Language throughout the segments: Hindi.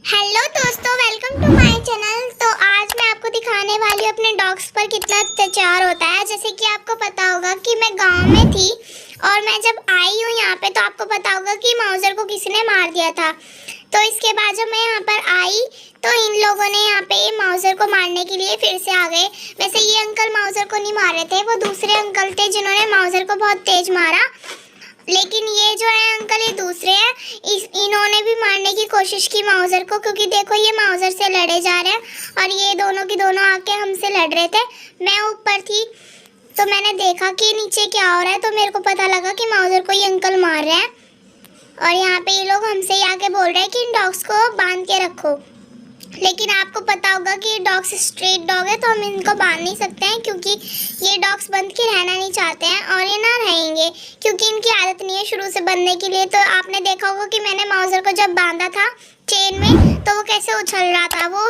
हेलो दोस्तों, वेलकम टू माय चैनल। तो आज मैं आपको दिखाने वाली हूँ अपने डॉग्स पर कितना अत्याचार होता है। जैसे कि आपको पता होगा कि मैं गांव में थी और मैं जब आई हूँ यहाँ पे तो आपको पता होगा कि माउजर को किसी ने मार दिया था। तो इसके बाद जब मैं यहाँ पर आई तो इन लोगों ने यहाँ पे माउजर को मारने के लिए फिर से आ गए। वैसे ये अंकल माउजर को नहीं मार रहे थे, वो दूसरे अंकल थे जिन्होंने माउजर को बहुत तेज मारा। लेकिन ये जो है अंकल, ये दूसरे हैं, इन्होंने भी मारने की कोशिश की माउजर को, क्योंकि देखो ये माउजर से लड़े जा रहे हैं और ये दोनों की दोनों आके हमसे लड़ रहे थे। मैं ऊपर थी तो मैंने देखा कि नीचे क्या हो रहा है, तो मेरे को पता लगा कि माउजर को ये अंकल मार रहे हैं। और यहाँ पे ये लोग हमसे ही आके बोल रहे हैं कि इन डॉग्स को बांध के रखो। लेकिन आपको पता होगा कि ये डॉग्स स्ट्रीट डॉग है तो हम इनको बांध नहीं सकते हैं, क्योंकि ये डॉग्स बंद के रहना नहीं चाहते हैं और ये ना रहेंगे, क्योंकि इनकी आदत नहीं है शुरू से बंधने के लिए। तो आपने देखा होगा कि मैंने माउजर को जब बांधा था चेन में तो वो कैसे उछल रहा था। वो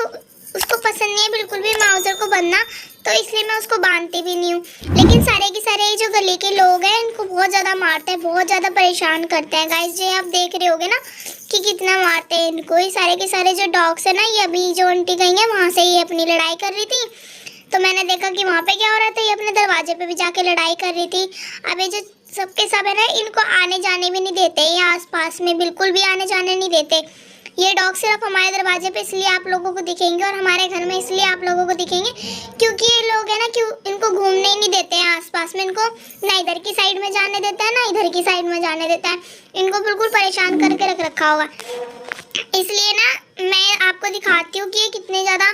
उसको पसंद नहीं है बिल्कुल भी माउजर को बंधना, तो इसलिए मैं उसको बांधती भी नहीं हूँ। लेकिन सारे के सारे जो गली के लोग हैं इनको बहुत ज़्यादा मारते हैं, बहुत ज़्यादा परेशान करते हैं। गाइस ये आप देख रहे होगे ना कि कितना मारते हैं इनको। ये सारे के सारे जो डॉग्स है ना, ये अभी जो आंटी गई है वहाँ से ये अपनी लड़ाई कर रही थी। तो मैंने देखा कि वहाँ पे क्या हो रहा था, ये अपने दरवाजे पे भी जाके लड़ाई कर रही थी। अब ये जो सबके सब है ना, इनको आने जाने भी नहीं देते, ये आसपास में बिल्कुल भी आने जाने नहीं देते। ये डॉग सिर्फ हमारे दरवाजे पे इसलिए आप लोगों को दिखेंगे और हमारे घर में इसलिए आप लोगों को दिखेंगे क्योंकि ये लोग है ना, क्यों इनको घूमने ही नहीं देते हैं आसपास में। इनको ना इधर की साइड में जाने देता है ना इधर की साइड में जाने देता है। इनको बिल्कुल परेशान करके रख रखा होगा। इसलिए ना मैं आपको दिखाती हूँ कि ये कितने ज़्यादा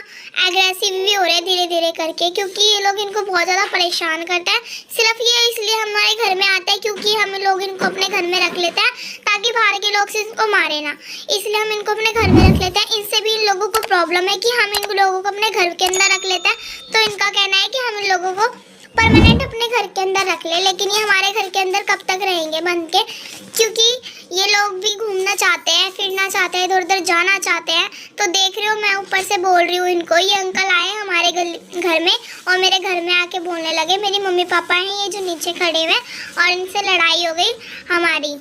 एग्रेसिव भी हो रहे हैं धीरे धीरे करके, क्योंकि ये लोग इनको बहुत ज़्यादा परेशान करते हैं। सिर्फ ये इसलिए हमारे घर में आते हैं क्योंकि हम लोग इनको अपने घर में रख लेते हैं ताकि बाहर के लोग से इनको मारे ना, इसलिए हम इनको अपने घर में रख लेते हैं। इनसे भी इन लोगों को प्रॉब्लम है कि हम इन लोगों को अपने घर के अंदर रख लेते हैं, तो इनका कहना है कि हम इन लोगों को परमानेंट अपने घर के अंदर रख ले। लेकिन ये हमारे घर के अंदर कब तक रहेंगे बंद के, क्योंकि ये लोग भी घूमना चाहते हैं, फिरना चाहते हैं, इधर उधर जाना चाहते हैं। तो देख रहे हो मैं ऊपर से बोल रही हूँ इनको। ये अंकल आए हमारे घर में और मेरे घर में आके बोलने लगे। मेरी मम्मी पापा हैं ये जो नीचे खड़े हुए और इनसे लड़ाई हो गई हमारी।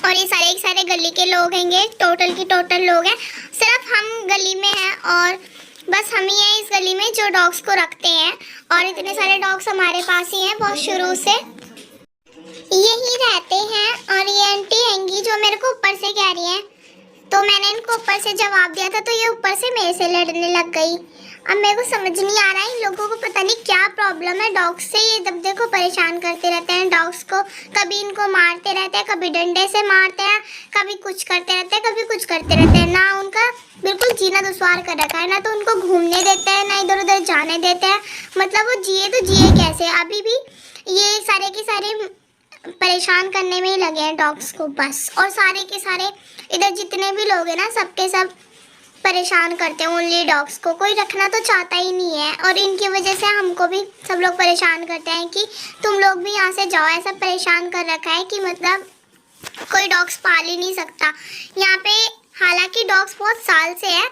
और ये सारे गली के लोग हैं, टोटल की टोटल लोग हैं। सिर्फ हम गली में हैं और बस हम ही हैं इस गली में जो डॉग्स को रखते हैं, और इतने सारे डॉग्स हमारे पास ही हैं, बहुत शुरू से यही रहते हैं। और ये आंटी हैंगी जो मेरे को ऊपर से कह रही है, तो मैंने इनको ऊपर से जवाब दिया था तो ये ऊपर से मेरे से लड़ने लग गई। अब मेरे को समझ नहीं आ रहा है इन लोगों को पता नहीं क्या प्रॉब्लम है डॉग्स से। ये जब देखो परेशान करते रहते हैं डॉग्स को, कभी इनको मारते रहते हैं, कभी डंडे से मारते हैं, कभी कुछ करते रहते हैं, कभी कुछ करते रहते हैं। ना उनका बिल्कुल जीना दुश्वार कर रखा है, ना तो उनको घूमने देते हैं, ना इधर उधर जाने देते हैं। मतलब वो जिए तो जिए कैसे। अभी भी ये सारे के सारे परेशान करने में ही लगे हैं डॉग्स को बस। और सारे के सारे इधर जितने भी लोग हैं ना, सबके सब परेशान करते हैं ओनली डॉग्स को। कोई रखना तो चाहता ही नहीं है और इनकी वजह से हमको भी सब लोग परेशान करते हैं कि तुम लोग भी यहाँ से जाओ। ऐसा परेशान कर रखा है कि मतलब कोई डॉग्स पाल ही नहीं सकता यहाँ पे। हालांकि डॉग्स बहुत साल से है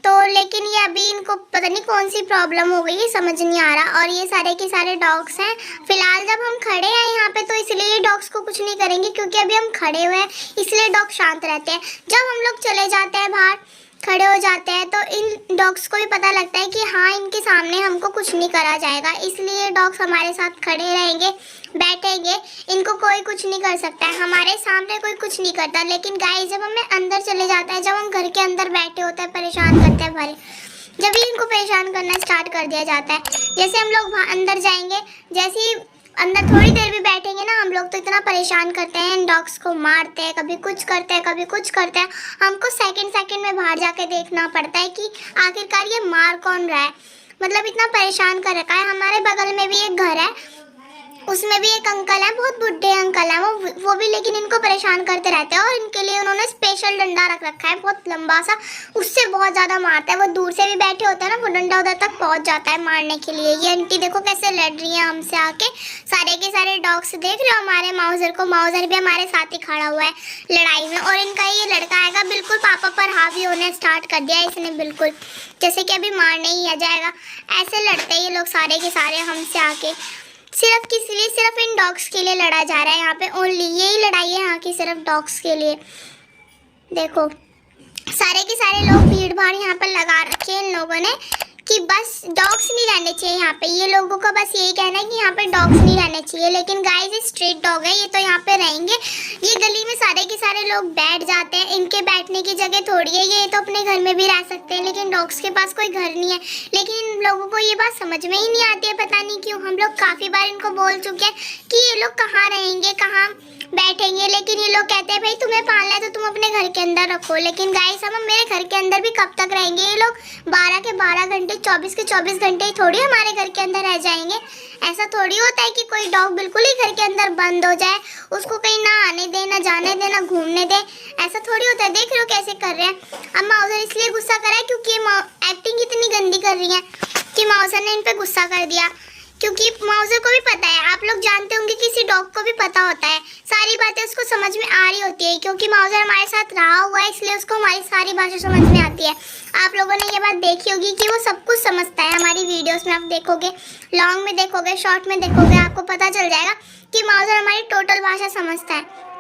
तो, लेकिन ये अभी इनको पता नहीं कौन सी प्रॉब्लम हो गई है, समझ नहीं आ रहा। और ये सारे के सारे डॉग्स हैं फिलहाल जब हम खड़े हैं यहाँ पे, तो इसलिए ये डॉग्स को कुछ नहीं करेंगे क्योंकि अभी हम खड़े हुए हैं, इसलिए डॉग शांत रहते हैं। जब हम लोग चले जाते हैं बाहर, खड़े हो जाते हैं, तो इन डॉग्स को भी पता लगता है कि हाँ इनके सामने हमको कुछ नहीं करा जाएगा, इसलिए डॉग्स हमारे साथ खड़े रहेंगे, बैठेंगे। इनको कोई कुछ नहीं कर सकता है, हमारे सामने कोई कुछ नहीं करता। लेकिन गाइस जब हमें अंदर चले जाता है, जब हम घर के अंदर बैठे होते हैं, परेशान करते हैं भरे, जब ही इनको परेशान करना स्टार्ट कर दिया जाता है। जैसे हम लोग अंदर जाएंगे, जैसे ही अंदर थोड़ी देर भी बैठेंगे ना हम लोग, तो इतना परेशान करते हैं, इन डॉग्स को मारते हैं, कभी कुछ करते हैं, कभी कुछ करते हैं। हमको सेकंड में बाहर जाके देखना पड़ता है कि आखिरकार ये मार कौन रहा है। मतलब इतना परेशान कर रखा है। हमारे बगल में भी एक घर है, उसमें भी एक अंकल है, बहुत बुढ़े अंकल हैं वो भी, लेकिन इनको परेशान करते रहते हैं। और इनके लिए उन्होंने स्पेशल डंडा रख रखा है बहुत लंबा सा, उससे बहुत ज़्यादा मारता है। वो दूर से भी बैठे होते हैं ना, वो डंडा उधर तक पहुंच जाता है मारने के लिए। ये आंटी देखो कैसे लड़ रही है हमसे आके। सारे के सारे डॉग्स देख रहे हो हमारे माउजर को, माउजर भी हमारे साथ ही खड़ा हुआ है लड़ाई में। और इनका ये लड़का आएगा बिल्कुल पापा पर हावी होने स्टार्ट कर दिया इसने, बिल्कुल जैसे कि अभी मारने ही आ जाएगा। ऐसे लड़ते हैं ये लोग सारे के सारे हमसे आके। सिर्फ किस लिए, सिर्फ इन डॉग्स के लिए लड़ा जा रहा है यहाँ पे, ओनली यही लड़ाई है यहाँ की, सिर्फ डॉग्स के लिए। देखो सारे के सारे लोग भी भीड़ भाड़ यहाँ पर लगा रखी है इन लोगों ने कि बस डॉग्स नहीं रहने चाहिए यहाँ पे। ये लोगों का बस यही कहना है कि यहाँ पे डॉग्स नहीं रहने चाहिए, लेकिन गाइस ये स्ट्रीट डॉग है, ये तो यहाँ पे रहेंगे। ये गली में सारे के सारे लोग बैठ जाते हैं, इनके बैठने की जगह थोड़ी है, ये तो अपने घर में भी रह सकते हैं, लेकिन डॉग्स के पास कोई घर नहीं है। लेकिन इन लोगों को ये बात समझ में ही नहीं आती है, पता नहीं क्यों। हम लोग काफ़ी बार इनको बोल चुके हैं कि ये लोग कहाँ रहेंगे, कहाँ बैठेंगे, लेकिन ये लोग कहते हैं भाई तुम्हें पालना है तो तुम अपने घर के अंदर रखो। लेकिन गाइस हम मेरे घर के अंदर भी कब तक रहेंगे? ये लोग 12 के 12 घंटे 24 के 24 घंटे ही थोड़ी हमारे घर के अंदर रह जाएंगे। ऐसा थोड़ी होता है कि कोई डॉग बिल्कुल ही घर के अंदर बंद हो जाए, उसको कहीं ना आने दे, ना जाने दे, ना घूमने दे। ऐसा थोड़ी होता है। देख रहे हो कैसे कर रहे हैं। अब माउजर इसलिए गुस्सा करा है क्योंकि एक्टिंग इतनी गंदी कर रही है कि माउजर ने इन पे गुस्सा कर दिया। क्योंकि माउजर को भी पता है, आप लोग जानते होंगे किसी डॉग को भी पता होता है, सारी बातें उसको समझ में आ रही होती है, क्योंकि माउजर हमारे साथ रहा हुआ है, इसलिए उसको हमारी सारी भाषा समझ में आती है। आप लोगों ने ये बात देखी होगी कि वो सब कुछ समझता है। हमारी वीडियोस में आप देखोगे, लॉन्ग में देखोगे, शॉर्ट में देखोगे, आपको पता चल जाएगा कि माउजर हमारी टोटल भाषा समझता है।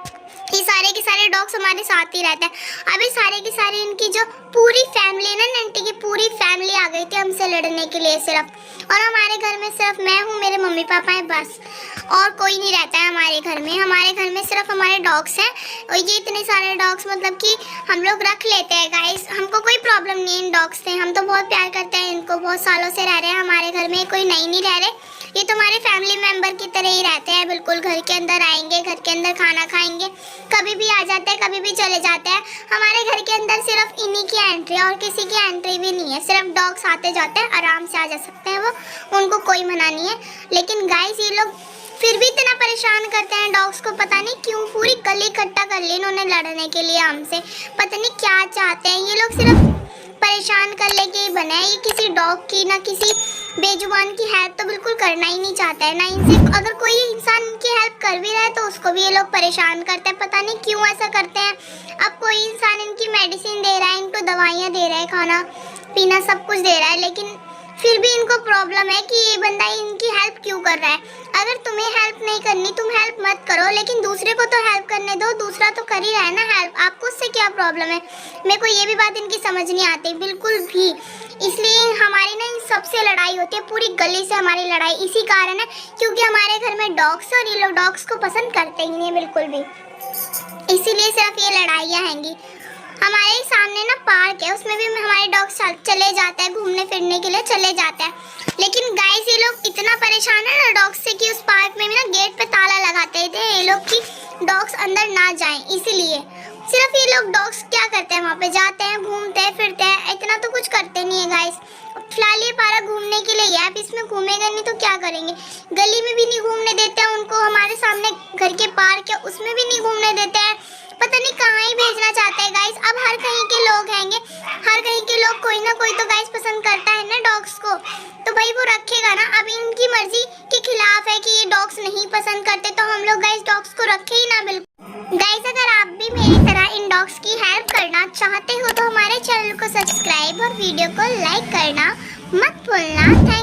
ये सारे के सारे डॉग्स हमारे साथ ही रहते हैं। अभी सारे की सारी इनकी जो पूरी फैमिली ना, नंटी की पूरी फैमिली आ गई थी हमसे लड़ने के लिए सिर्फ, और हमारे घर में सिर्फ मैं हूँ, मेरे मम्मी पापा हैं, बस और कोई नहीं रहता है हमारे घर में। हमारे घर में सिर्फ हमारे डॉग्स हैं, और ये इतने सारे डॉग्स मतलब कि हम लोग रख लेते हैं गाइस। हमको कोई प्रॉब्लम नहीं है इन डॉग्स से, हम तो बहुत प्यार करते हैं इनको, बहुत सालों से रह रहे हैं हमारे घर में, कोई नहीं रह रहे। ये तो हमारे फैमिली मेंबर की तरह ही रहते हैं, बिल्कुल घर के अंदर आएंगे, घर के अंदर खाना खाएंगे, कभी भी आ जाते हैं, कभी भी चले जाते हैं। हमारे घर के अंदर सिर्फ इन्हीं की एंट्री है और किसी की एंट्री भी नहीं है। सिर्फ डॉग्स आते जाते हैं, आराम से आ जा सकते हैं वो, उनको कोई मना नहीं है। लेकिन गाइस ये लोग फिर भी इतना परेशान करते हैं डॉग्स को, पता नहीं क्यों। पूरी गली इकट्ठा कर ली इन्होंने लड़ने के लिए हमसे, पता नहीं क्या चाहते हैं ये लोग। सिर्फ परेशान कर लेके ही बना है। ये किसी डॉग की ना किसी बेजुबान की हेल्प तो बिल्कुल करना ही नहीं चाहता है ना इनसे। अगर कोई इंसान इनकी हेल्प कर भी रहा है तो उसको भी ये लोग परेशान करते हैं, पता नहीं क्यों ऐसा करते हैं। अब कोई इंसान इनकी मेडिसिन दे रहा है, इनको दवाइयाँ दे रहा है, खाना पीना सब कुछ दे रहा है, लेकिन फिर भी इनको प्रॉब्लम है कि ये बंदा इनकी हेल्प क्यों कर रहा है। अगर तुम्हें हेल्प नहीं करनी, तुम हेल्प मत करो, लेकिन दूसरे को तो हेल्प करने दो, दूसरा तो कर ही रहा है ना हेल्प, आपको उससे क्या प्रॉब्लम है? मेरे को ये भी बात इनकी समझ नहीं आती बिल्कुल भी। इसलिए हमारी ना इन सबसे लड़ाई होती है, पूरी गली से हमारी लड़ाई इसी कारण है, क्योंकि हमारे घर में डॉग्स है और ये लोग डॉग्स को पसंद करते ही नहीं बिल्कुल भी, इसीलिए सिर्फ ये लड़ाइयाँ हैंगी। हमारे सामने ना पार्क है, उसमें भी हमारे डॉग्स चले जाते हैं, घूमने फिरने के लिए चले जाते हैं। लेकिन गाइस ये लोग इतना परेशान है ना डॉग्स से कि उस पार्क में भी ना गेट पे ताला लगाते थे ये लोग कि डॉग्स अंदर ना जाएं। इसीलिए सिर्फ ये लोग डॉग्स क्या करते हैं, वहाँ पे जाते हैं, घूमते हैं, फिरते हैं, इतना तो कुछ करते नहीं है गाइस। फिलहाल ये पार्क घूमने के लिए है, अब इसमें घूमेगा नहीं तो क्या करेंगे? गली में भी नहीं घूमने देते हैं उनको, हमारे सामने घर के पार्क है उसमें भी नहीं घूमने देते हैं, पता नहीं कहाँ ही भेजना चाहते हैं गाइस। अब हर कहीं के लोग हैंगे, हर कहीं के लोग कोई ना कोई तो गाइस पसंद करता है ना डॉग्स को, तो भाई वो रखेगा ना। अब इनकी मर्जी के खिलाफ है कि ये डॉग्स नहीं पसंद करते, तो हम लोग गाइस डॉग्स को रखे ही ना बिल्कुल। गाइस अगर आप भी मेरी तरह इन डॉग्स की हेल्प करना चाहते हो तो हमारे चैनल को सब्सक्राइब और वीडियो को लाइक करना मत भूलना। थैंक